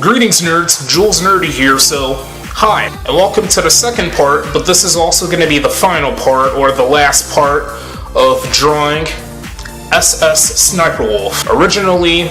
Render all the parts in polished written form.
Greetings nerds, Jules Nerdy here, so hi, and welcome to the second part, but this is also going to be the final part, or the last part, of drawing SS Sniper Wolf. Originally,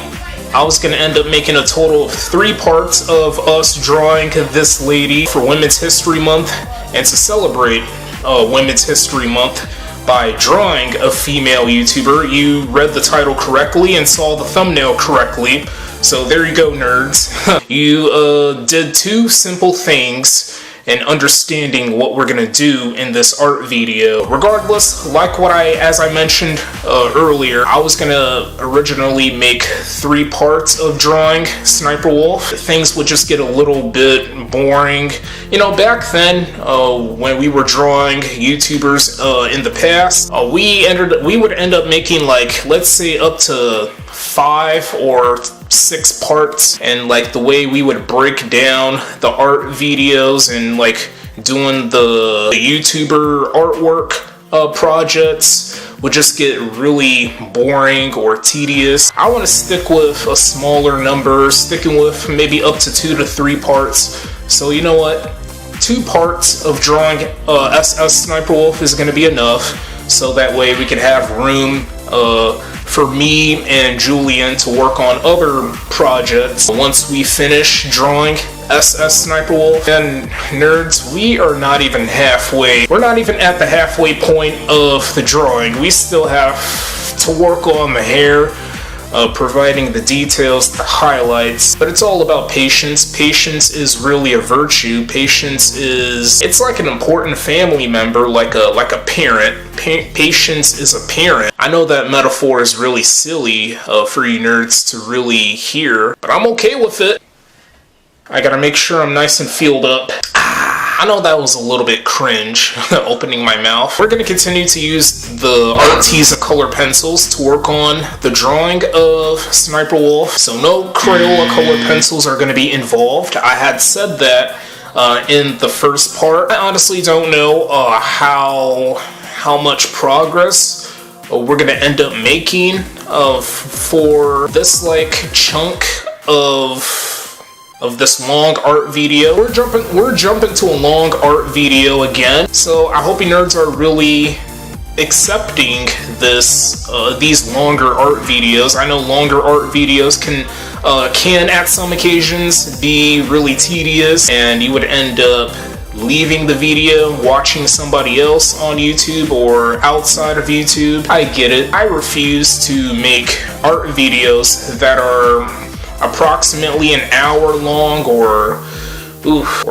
I was going to end up making a total of 3 parts of us drawing this lady for Women's History Month, and to celebrate Women's History Month by drawing a female YouTuber. You read the title correctly and saw the thumbnail correctly. So there you go, nerds. You did 2 simple things in understanding what we're gonna do in this art video. Regardless, as I mentioned earlier, I was gonna originally make 3 parts of drawing Sniper Wolf. Things would just get a little bit boring. You know, back then, when we were drawing YouTubers in the past, we would end up making, like, let's say up to 5 or 6 parts, and like the way we would break down the art videos and like doing the YouTuber artwork projects would just get really boring or tedious. I want to stick with a smaller number, sticking with maybe up to 2 to 3 parts. So you know what? 2 parts of drawing SS Sniper Wolf is going to be enough, so that way we can have room for me and Julian to work on other projects once we finish drawing SS Sniper Wolf. And nerds, we are not even halfway. We're not even at the halfway point of the drawing. We still have to work on the hair, providing the details, the highlights, but it's all about patience. Patience is really a virtue. Patience it's like an important family member, like a parent. Patience is a parent. I know that metaphor is really silly for you nerds to really hear, but I'm okay with it. I gotta make sure I'm nice and filled up. I know that was a little bit cringe, opening my mouth. We're going to continue to use the Arteza color pencils to work on the drawing of Sniper Wolf. So no Crayola color pencils are going to be involved. I had said that in the first part. I honestly don't know how much progress we're going to end up making for this like chunk of this long art video. We're jumping to a long art video again, so I hope you nerds are really accepting these longer art videos. I know longer art videos can at some occasions be really tedious, and you would end up leaving the video, watching somebody else on YouTube or outside of YouTube. I get it. I refuse to make art videos that are approximately an hour long or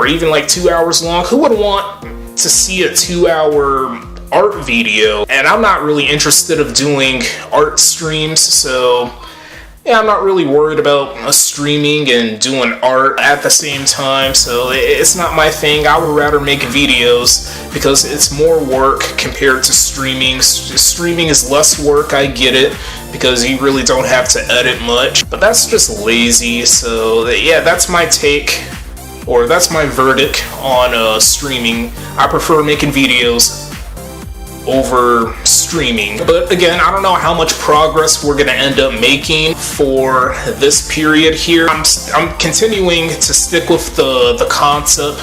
even like 2 hours long. Who would want to see a 2-hour art video? And I'm not really interested of doing art streams, so yeah, I'm not really worried about streaming and doing art at the same time, so it's not my thing. I would rather make videos because it's more work compared to streaming. Streaming is less work, I get it, because you really don't have to edit much, but that's just lazy. So yeah, that's my take, or that's my verdict on streaming. I prefer making videos over streaming. But again, I don't know how much progress we're gonna end up making for this period here. I'm continuing to stick with the concept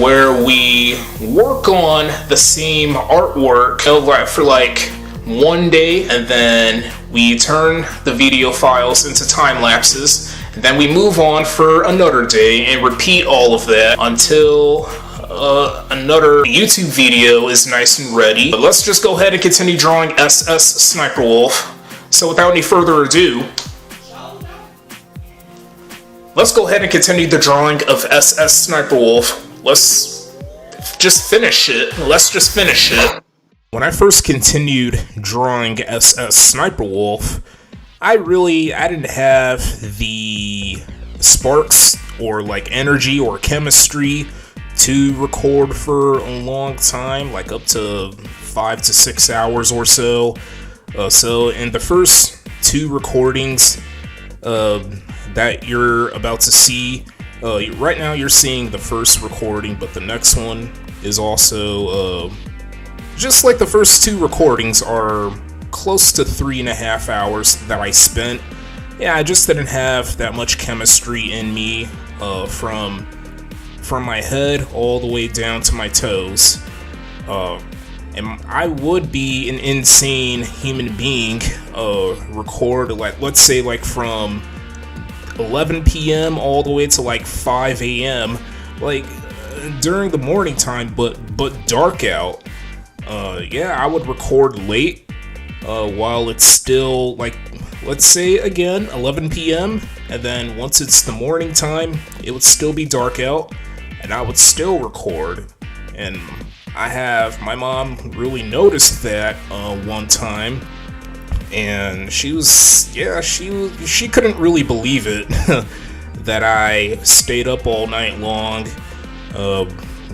where we work on the same artwork for like one day, and then we turn the video files into time lapses, and then we move on for another day and repeat all of that until another YouTube video is nice and ready. But let's just go ahead and continue drawing SS Sniper Wolf. So without any further ado, let's go ahead and continue the drawing of SS Sniper Wolf. Let's just finish it. When I first continued drawing SS Sniper Wolf, I didn't have the sparks or like energy or chemistry to record for a long time, like up to 5 to 6 hours or so. So in the first 2 recordings that you're about to see, right now you're seeing the first recording, but the next one is also just like the first 2 recordings are close to 3.5 hours that I spent. Yeah, I just didn't have that much chemistry in me from my head all the way down to my toes. And I would be an insane human being, record, like, let's say, like, from 11 p.m. all the way to, like, 5 a.m., like, during the morning time, but dark out. Yeah, I would record late, while it's still, like, let's say, again, 11 p.m., and then once it's the morning time, it would still be dark out, and I would still record. And my mom really noticed that one time, and she couldn't really believe it that I stayed up all night long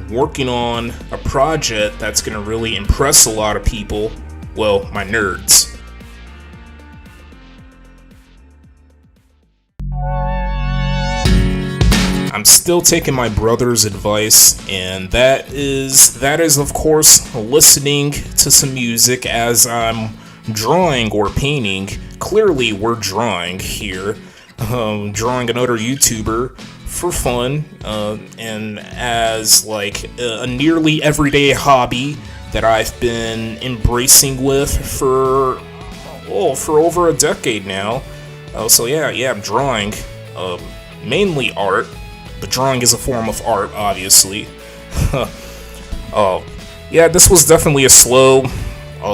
working on a project that's gonna really impress a lot of people. Well, my nerds. I'm still taking my brother's advice, and that is of course listening to some music as I'm drawing or painting. Clearly we're drawing here, drawing another YouTuber for fun, and as like a nearly everyday hobby that I've been embracing with for over a decade now. So yeah, I'm drawing, mainly art. But drawing is a form of art, obviously. Yeah, this was definitely a slow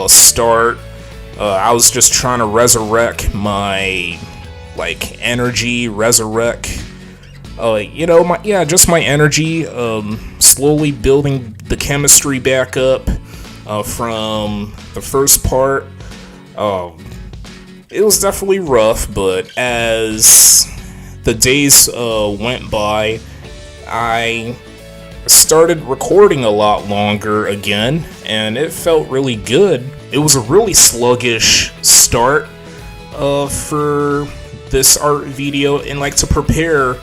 start. I was just trying to resurrect my, like, energy, just my energy, slowly building the chemistry back up from the first part. It was definitely rough, but as the days went by, I started recording a lot longer again, and it felt really good. It was a really sluggish start for this art video, and like to prepare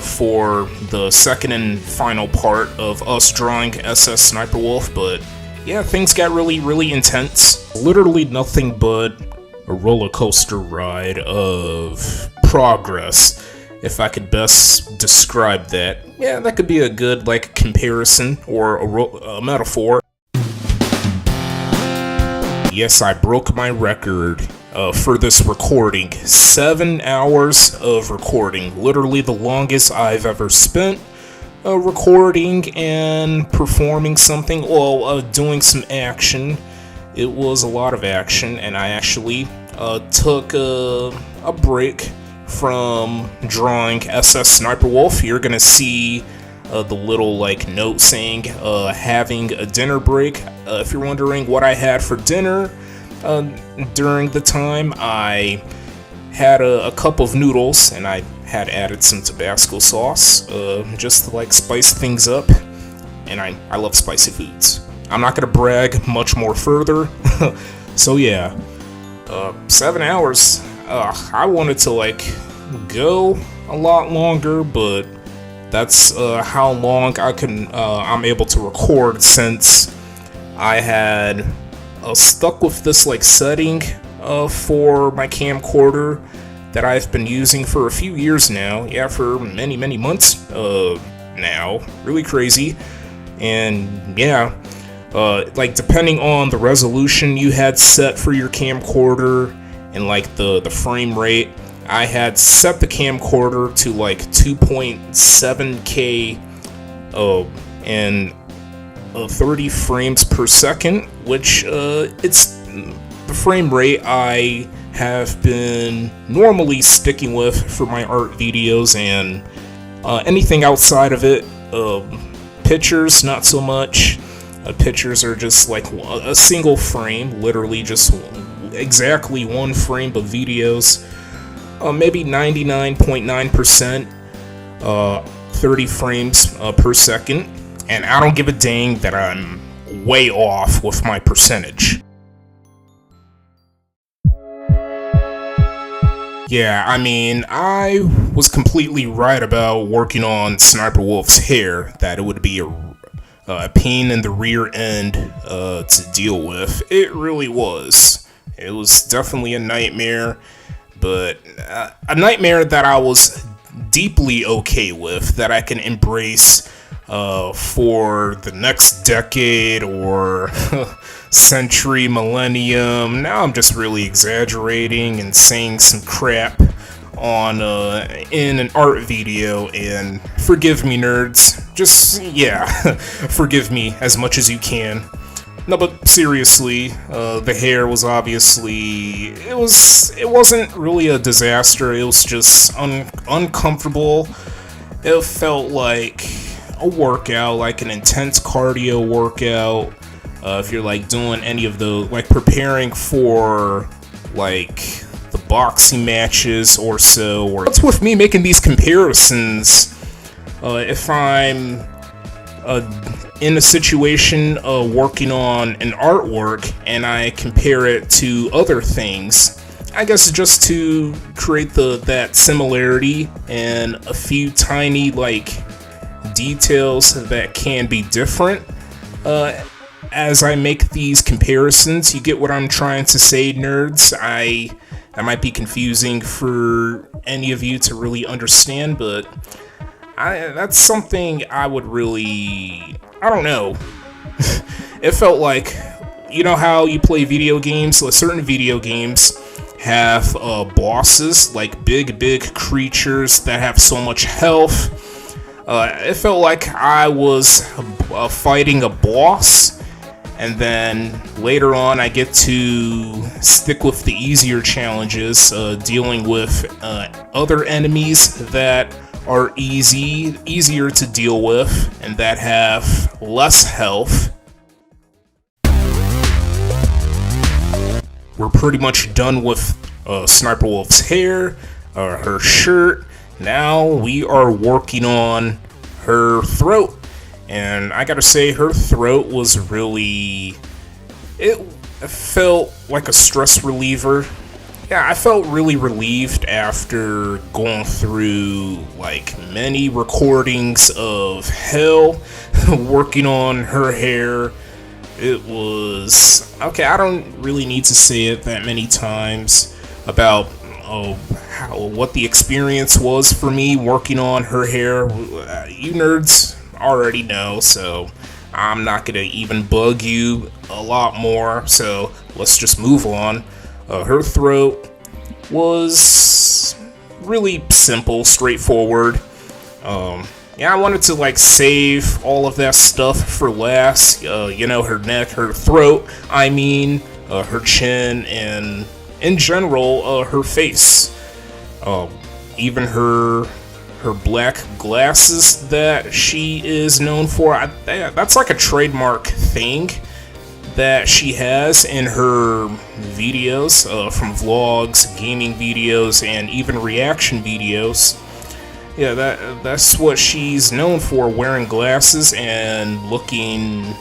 for the second and final part of us drawing SS Sniper Wolf, but yeah, things got really, really intense. Literally nothing but a roller coaster ride of progress, if I could best describe that. Yeah, that could be a good, like, comparison or a metaphor. Yes, I broke my record for this recording. 7 hours of recording. Literally the longest I've ever spent recording and performing something, doing some action. It was a lot of action, and I actually took a break from drawing SS Sniper Wolf. You're gonna see the little, like, note saying having a dinner break. If you're wondering what I had for dinner during the time, I had a cup of noodles, and I had added some Tabasco sauce just to, like, spice things up, and I love spicy foods. I'm not gonna brag much more further. So yeah, 7 hours. I wanted to, like, go a lot longer, but that's how long I'm able to record, since I had stuck with this, like, setting for my camcorder that I've been using for a few years now. Yeah, for many months now. Really crazy. And yeah, like, depending on the resolution you had set for your camcorder and, like, the frame rate, I had set the camcorder to, like, 2.7K and 30 frames per second, which it's the frame rate I have been normally sticking with for my art videos, and anything outside of it, pictures, not so much. Pictures are just like a single frame, literally just exactly one frame, but videos, maybe 99.9%, 30 frames per second, and I don't give a dang that I'm way off with my percentage. Yeah, I mean, I was completely right about working on Sniper Wolf's hair, that it would be a pain in the rear end to deal with. It really was. It was definitely a nightmare, but a nightmare that I was deeply okay with, that I can embrace for the next decade or century, millennium. Now I'm just really exaggerating and saying some crap on in an art video, and forgive me, nerds. Just, yeah, forgive me as much as you can. No, but seriously, the hair was obviously, it wasn't really a disaster. It was just uncomfortable. It felt like a workout, like an intense cardio workout. If you're like doing any of the, like preparing for like the boxing matches or so. Or what's with me making these comparisons? If I'm in a situation working on an artwork and I compare it to other things, I guess just to create that similarity and a few tiny like details that can be different. As I make these comparisons, you get what I'm trying to say, nerds. That might be confusing for any of you to really understand, but that's something I would really, I don't know. It felt like, you know how you play video games? So certain video games have bosses, like big creatures that have so much health. It felt like I was fighting a boss, and then later on I get to stick with the easier challenges, dealing with other enemies that are easier to deal with, and that have less health. We're pretty much done with Sniper Wolf's hair, her shirt. Now we are working on her throat. And I gotta say, her throat was really, it felt like a stress reliever. Yeah, I felt really relieved after going through like many recordings of hell working on her hair. It was, okay, I don't really need to say it that many times about what the experience was for me working on her hair. You nerds already know, so I'm not gonna even bug you a lot more, so let's just move on. Her throat was really simple, straightforward. Yeah, I wanted to like save all of that stuff for last. You know, her neck, her throat, I mean, her chin, and in general, her face. Even her black glasses that she is known for. That's like a trademark thing that she has in her videos, from vlogs, gaming videos, and even reaction videos. Yeah, that's what she's known for, wearing glasses and looking.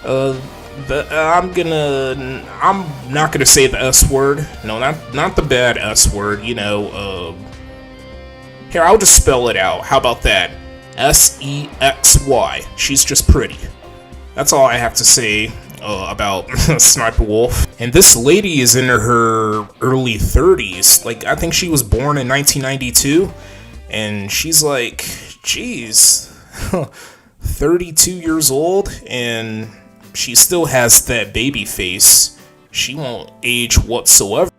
I'm not gonna say the S word. No, not the bad S word. You know. Here, I'll just spell it out. How about that? Sexy. She's just pretty. That's all I have to say about Sniper Wolf. And this lady is in her early 30s. Like, I think she was born in 1992. And she's like, geez, 32 years old. And she still has that baby face. She won't age whatsoever.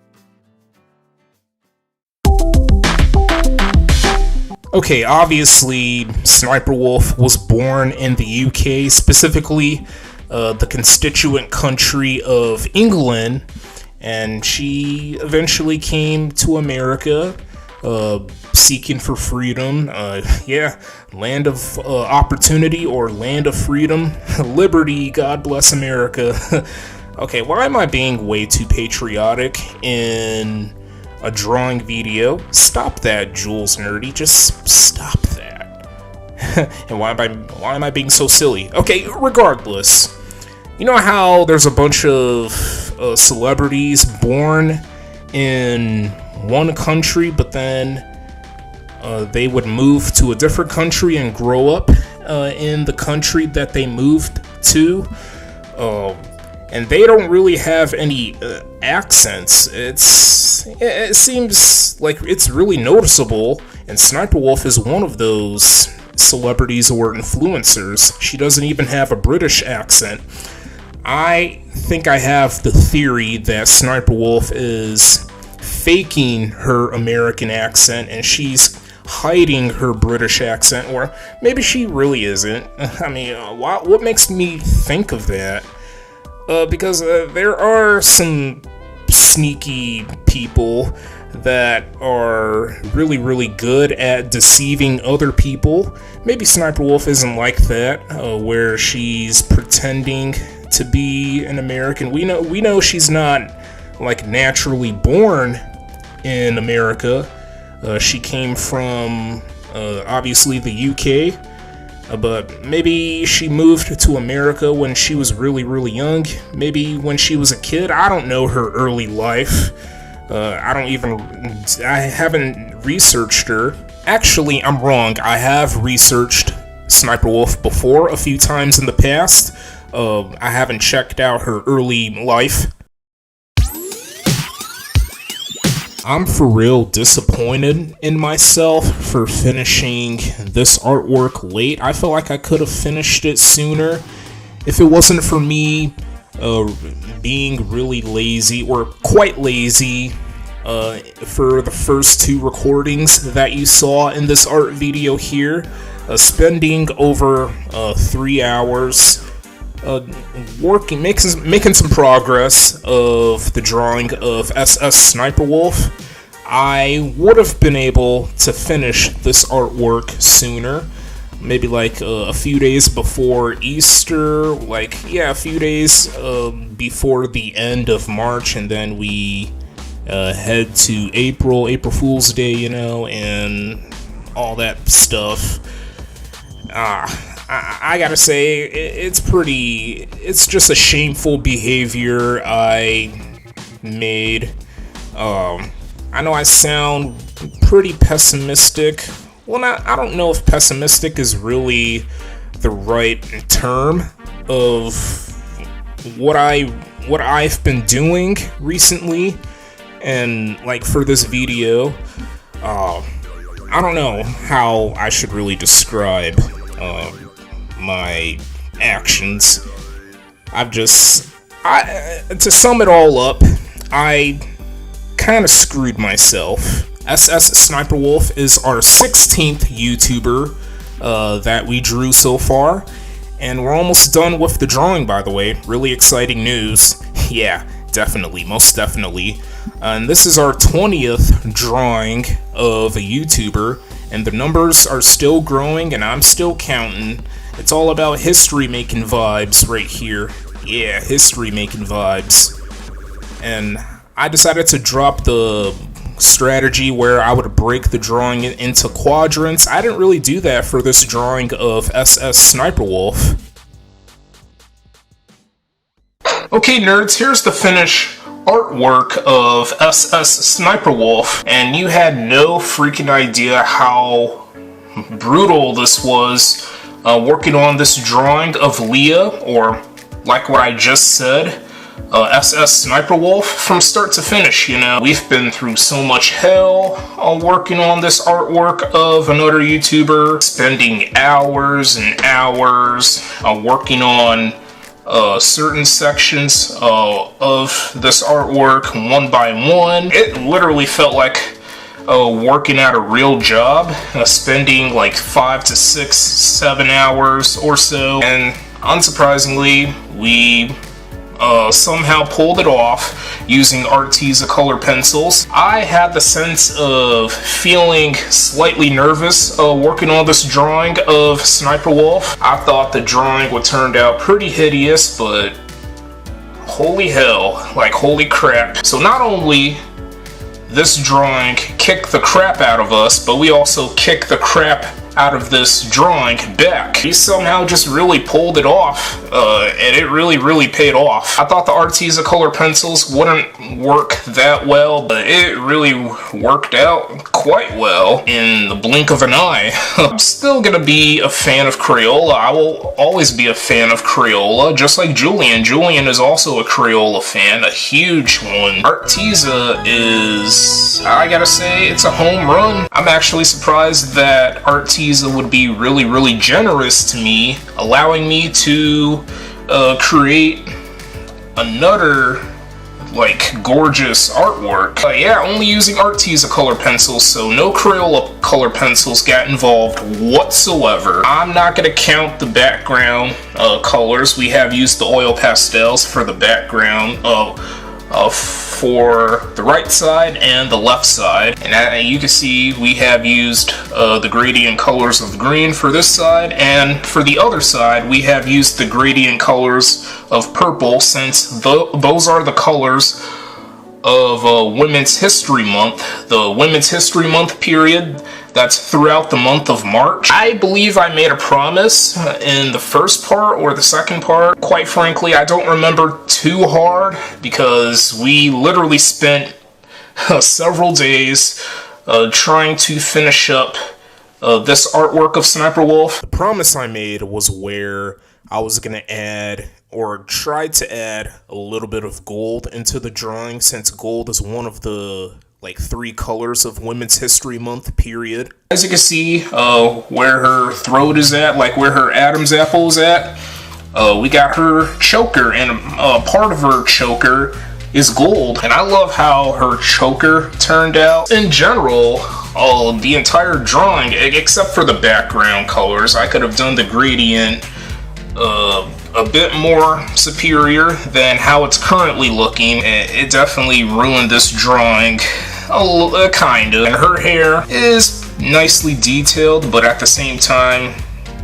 Okay, obviously, Sniper Wolf was born in the UK, specifically the constituent country of England, and she eventually came to America, seeking for freedom. Yeah, land of opportunity, or land of freedom, liberty, God bless America. Okay, why am I being way too patriotic in a drawing video? Stop that, Jules Nerdy. Just stop that. And why am I being so silly? Okay, regardless. You know how there's a bunch of celebrities born in one country, but then they would move to a different country and grow up in the country that they moved to? And they don't really have any accents. It seems like it's really noticeable And Sniper Wolf is one of those celebrities or influencers. She doesn't even have a British accent. I think I have the theory that Sniper Wolf is faking her American accent and she's hiding her British accent, or maybe she really isn't. I mean, what makes me think of that? Because there are some sneaky people that are really, really good at deceiving other people. Maybe Sniper Wolf isn't like that, where she's pretending to be an American. We know she's not like naturally born in America. She came from obviously the UK, but maybe she moved to America when she was really, really young. Maybe when she was a kid. I don't know her early life. I haven't researched her. Actually, I'm wrong. I have researched Sniper Wolf before a few times in the past. I haven't checked out her early life. I'm for real disappointed in myself for finishing this artwork late. I feel like I could have finished it sooner if it wasn't for me being really lazy, or quite lazy, for the first two recordings that you saw in this art video here. Spending over 3 hours making some progress of the drawing of SS Sniper Wolf. I would have been able to finish this artwork sooner, maybe like a few days before Easter, a few days before the end of March, and then we head to April Fool's Day, and all that stuff. I gotta say, it's just a shameful behavior I made. I know I sound pretty pessimistic. Well, I don't know if pessimistic is really the right term of what I've been doing recently, and for this video, I don't know how I should really describe my actions. To sum it all up, I kind of screwed myself. SS Sniper Wolf is our 16th YouTuber that we drew so far, and we're almost done with the drawing, by the way. Really exciting news. Yeah, definitely, most definitely. And this is our 20th drawing of a YouTuber, and the numbers are still growing, and I'm still counting. It's all about history-making vibes right here. Yeah, history-making vibes. And I decided to drop the strategy where I would break the drawing into quadrants. I didn't really do that for this drawing of SS Sniper Wolf. Okay, nerds, here's the finished artwork of SS Sniper Wolf, and you had no freaking idea how brutal this was working on this drawing of Leah, or like what I just said, SS Sniper Wolf, from start to finish. We've been through so much hell working on this artwork of another YouTuber, spending hours and hours working on certain sections of this artwork one by one. It literally felt like working at a real job, spending like 5 to 6, 7 hours or so, and unsurprisingly, we somehow pulled it off using Arteza color pencils. I had the sense of feeling slightly nervous working on this drawing of Sniper Wolf. I thought the drawing would turn out pretty hideous, but holy hell, holy crap. So not only this drawing kicked the crap out of us, but we also kicked the crap out of this drawing back. He somehow just really pulled it off, and it really, really paid off. I thought the Arteza color pencils wouldn't work that well, but it really worked out quite well in the blink of an eye. I'm still gonna be a fan of Crayola. I will always be a fan of Crayola, just like Julian. Julian is also a Crayola fan, a huge one. Arteza is, I gotta say, say it's a home run. I'm actually surprised that Arteeza would be really generous to me, allowing me to create another like gorgeous artwork. Yeah, only using Arteeza color pencils, so no Crayola color pencils got involved whatsoever. I'm not gonna count the background colors. We have used the oil pastels for the background for the right side and the left side, and you can see we have used the gradient colors of green for this side, and for the other side we have used the gradient colors of purple, since those are the colors of Women's History Month. The Women's History Month period, that's throughout the month of March. I believe I made a promise in the first part or the second part. Quite frankly, I don't remember too hard because we literally spent several days trying to finish up this artwork of Sniper Wolf. The promise I made was where I was going to add, or try to add, a little bit of gold into the drawing, since gold is one of the like 3 colors of Women's History Month period. As you can see, where her throat is at, like where her Adam's apple is at, we got her choker, and part of her choker is gold. And I love how her choker turned out. In general, the entire drawing, except for the background colors, I could have done the gradient a bit more superior than how it's currently looking. It definitely ruined this drawing, kind of. And her hair is nicely detailed, but at the same time,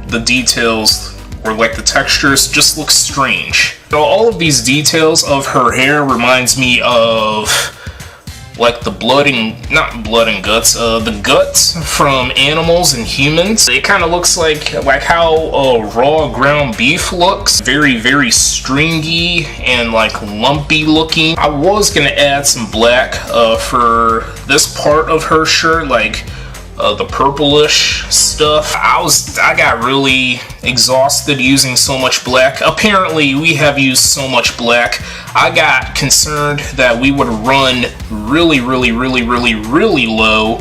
the details, or like the textures, just look strange. So all of these details of her hair reminds me of like the not blood and guts, the guts from animals and humans. It kind of looks like how raw ground beef looks. Very stringy and like lumpy looking. I was gonna add some black for this part of her shirt, like the purplish stuff. I got really exhausted using so much black. Apparently we have used so much black. I got concerned that we would run really low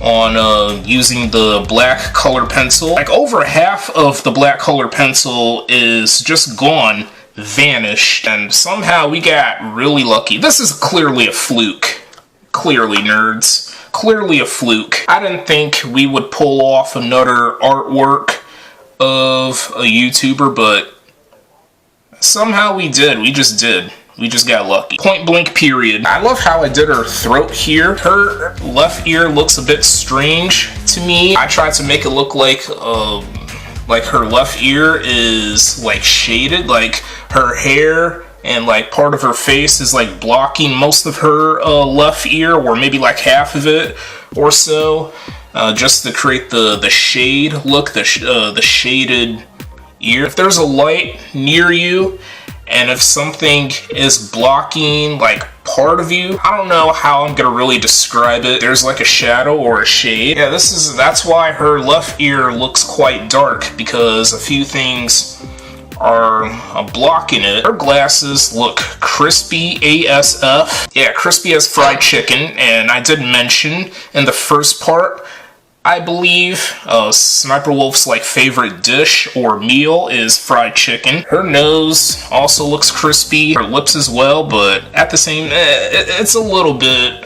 on using the black color pencil. Like over half of the black color pencil is just gone, vanished, and somehow we got really lucky. This is clearly a fluke. Clearly, nerds. Clearly a fluke. I didn't think we would pull off another artwork of a YouTuber, but somehow we did. We just did. We just got lucky. Point blank period. I love how I did her throat here. Her left ear looks a bit strange to me. I tried to make it look like her left ear is like shaded, like her hair and like part of her face is like blocking most of her left ear, or maybe like half of it or so, just to create the shade look, the shaded ear. If there's a light near you and if something is blocking like part of you, I don't know how I'm gonna really describe it. There's like a shadow or a shade. Yeah, that's why her left ear looks quite dark, because a few things are blocking it. Her glasses look crispy ASF. Yeah, crispy as fried chicken. And I did mention in the first part, I believe Sniper Wolf's like favorite dish or meal is fried chicken. Her nose also looks crispy. Her lips as well, but at the same, it's a little bit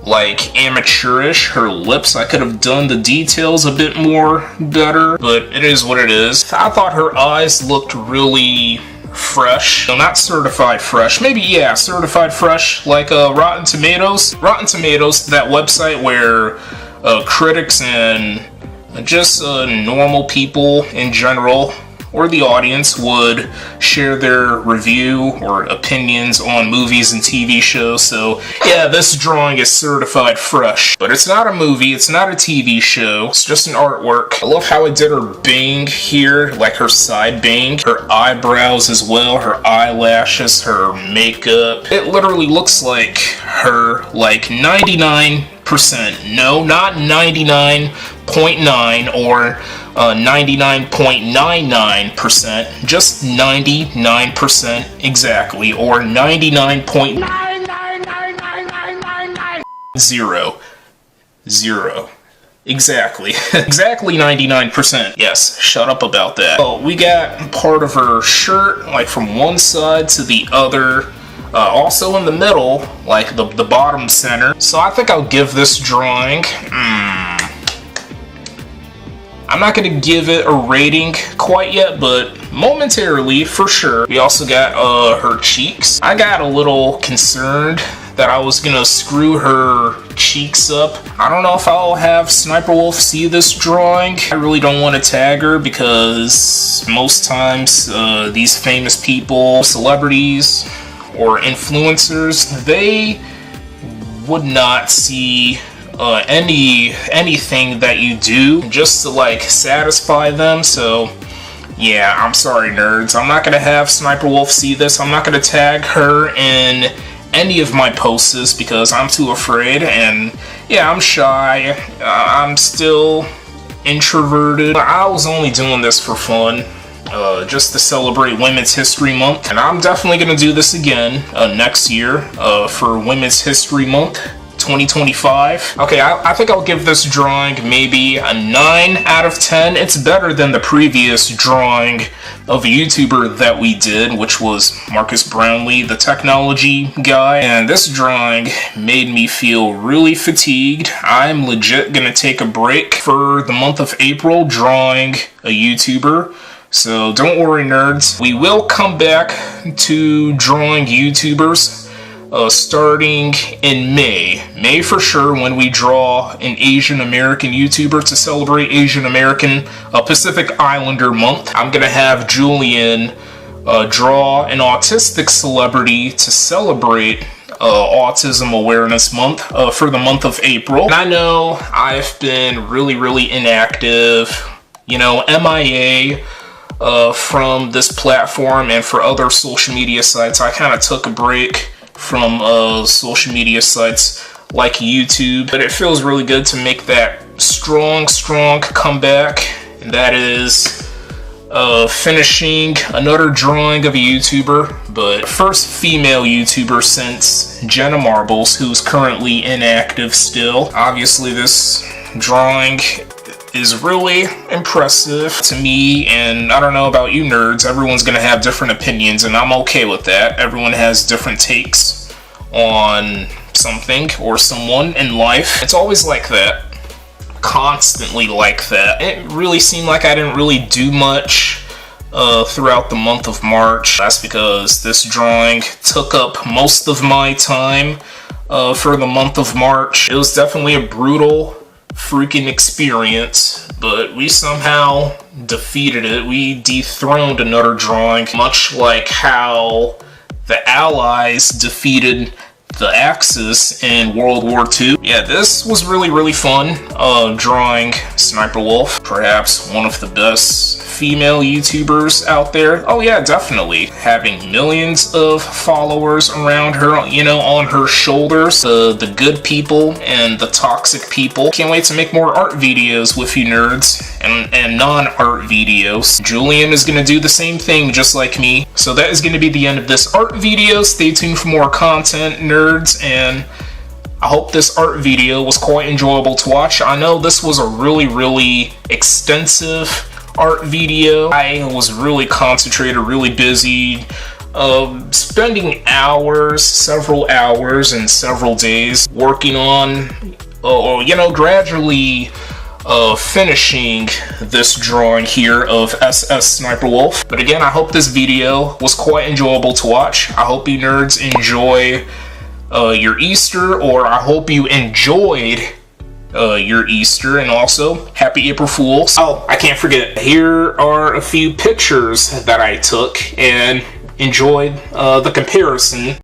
like amateurish. Her lips, I could have done the details a bit more better, but it is what it is. I thought her eyes looked really fresh. No, not certified fresh. Maybe, yeah, certified fresh, like Rotten Tomatoes. Rotten Tomatoes, that website where critics and just normal people in general, or the audience, would share their review or opinions on movies and TV shows. So yeah, this drawing is certified fresh. But it's not a movie, it's not a TV show, it's just an artwork. I love how I did her bang here, like her side bang, her eyebrows as well, her eyelashes, her makeup. It literally looks like her like 99%, no, not 99.9 or 99.99%, just 99% exactly, or 99.9999990. 0. Exactly. Exactly 99%. Yes, shut up about that. Oh, we got part of her shirt, like from one side to the other. Also in the middle, like the bottom center. So I think I'll give this drawing, I'm not going to give it a rating quite yet, but momentarily, for sure. We also got her cheeks. I got a little concerned that I was gonna screw her cheeks up. I don't know if I'll have Sniper Wolf see this drawing. I really don't want to tag her because most times these famous people, celebrities, or influencers, they would not see anything that you do just to like satisfy them. So yeah, I'm sorry nerds, I'm not gonna have Sniper Wolf see this. I'm not gonna tag her in any of my posts because I'm too afraid, and yeah, I'm shy. I'm still introverted. I was only doing this for fun, just to celebrate Women's History Month, and I'm definitely gonna do this again next year for Women's History Month 2025. Okay, I think I'll give this drawing maybe a 9 out of 10. It's better than the previous drawing of a YouTuber that we did, which was Marcus Brownlee, the technology guy. And this drawing made me feel really fatigued. I'm legit gonna take a break for the month of April drawing a YouTuber. So don't worry nerds, we will come back to drawing YouTubers starting in May for sure, when we draw an Asian American YouTuber to celebrate Asian American Pacific Islander Month. I'm gonna have Julian draw an autistic celebrity to celebrate Autism Awareness Month for the month of April. And I know I've been really inactive, you know, MIA from this platform and for other social media sites. I kind of took a break from social media sites like YouTube, but it feels really good to make that strong comeback, and that is finishing another drawing of a YouTuber, but first female YouTuber since Jenna Marbles, who's currently inactive still. Obviously this drawing is really impressive to me, and I don't know about you nerds, everyone's gonna have different opinions, and I'm okay with that. Everyone has different takes on something or someone in life. It's always like that, constantly like that. It really seemed like I didn't really do much throughout the month of March. That's because this drawing took up most of my time for the month of March. It was definitely a brutal freaking experience, but we somehow defeated it. We dethroned another drawing, much like how the Allies defeated the Axis in World War II. Yeah, this was really fun drawing Sniper Wolf, perhaps one of the best female YouTubers out there. Oh yeah, definitely. Having millions of followers around her, you know, on her shoulders. The good people and the toxic people. Can't wait to make more art videos with you nerds, and non-art videos. Julian is gonna do the same thing just like me. So that is gonna be the end of this art video. Stay tuned for more content, nerds, and I hope this art video was quite enjoyable to watch. I know this was a really extensive art video. I was really concentrated, really busy, spending hours, several hours and several days working on, you know, gradually finishing this drawing here of SS Sniper Wolf. But again, I hope this video was quite enjoyable to watch. I hope you nerds enjoy your Easter, or I hope you enjoyed your Easter, and also happy April Fools. Oh, I can't forget, here are a few pictures that I took and enjoyed the comparison